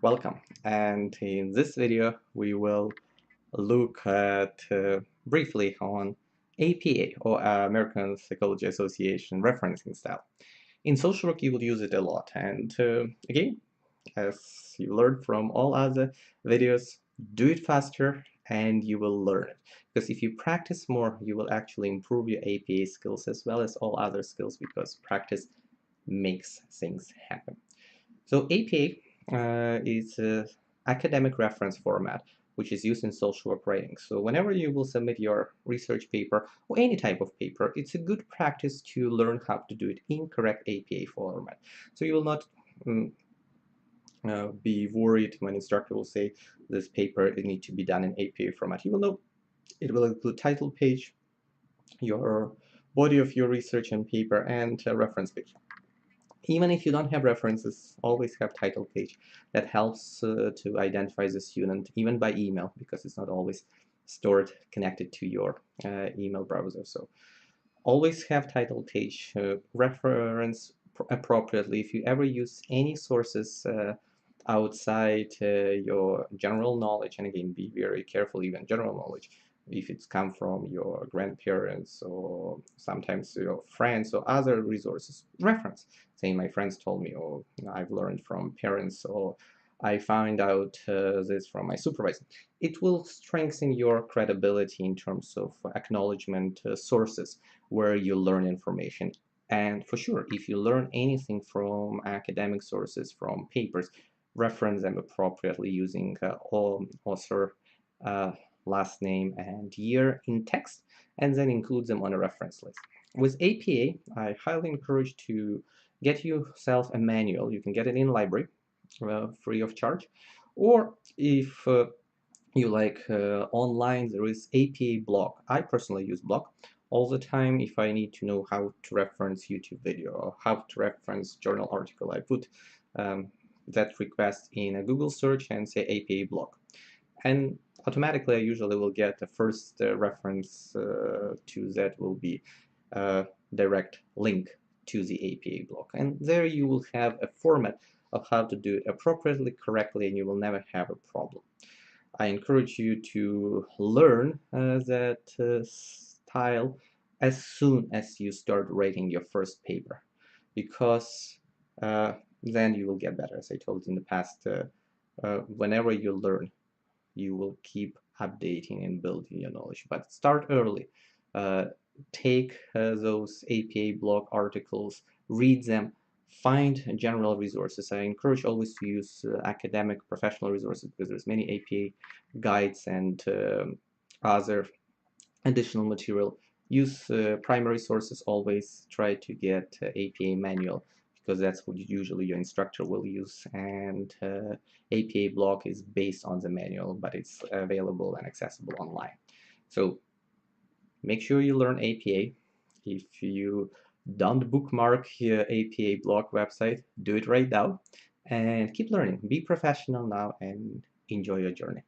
Welcome, and in this video we will look at briefly on APA, or American Psychology Association referencing style. In social work you will use it a lot, and again, as you learned from all other videos, do it faster and you will learn it. Because if you practice more, you will actually improve your APA skills as well as all other skills, because practice makes things happen. So APA is an academic reference format which is used in social work writing. So whenever you will submit your research paper or any type of paper, it's a good practice to learn how to do it in correct APA format. So you will not mm, be worried when instructor will say this paper it need to be done in APA format. You will know it will include title page, your body of your research and paper, and a reference page. Even if you don't have references, always have title page. That helps to identify the student, even by email, because it's not always stored connected to your email browser. So always have title page. Reference appropriately. If you ever use any sources outside your general knowledge, and again, be very careful, even general knowledge, if it's come from your grandparents or sometimes your friends or other resources, reference, saying my friends told me, or I've learned from parents, or I found out this from my supervisor. It will strengthen your credibility in terms of acknowledgement sources where you learn information. And for sure, if you learn anything from academic sources, from papers, reference them appropriately using author, uh, last name, and year in text, and then include them on a reference list. With APA, I highly encourage to get yourself a manual. You can get it in library, free of charge, or if you like online, there is APA blog. I personally use blog all the time if I need to know how to reference YouTube video or how to reference journal article. I put that request in a Google search and say APA blog, and automatically I usually will get the first reference to that will be a direct link to the APA blog, and there you will have a format of how to do it appropriately, correctly, and you will never have a problem. I encourage you to learn that style as soon as you start writing your first paper, because then you will get better. As I told you in the past, whenever you learn, you will keep updating and building your knowledge. But start early. Uh, take those APA blog articles, read them, find general resources. I encourage always to use academic professional resources, because there's many APA guides and other additional material. Use primary sources always. Try to get APA manual, because that's what usually your instructor will use, and APA blog is based on the manual, but it's available and accessible online. So make sure you learn APA. If you don't bookmark your APA blog website, do it right now, and keep learning. Be professional now and enjoy your journey.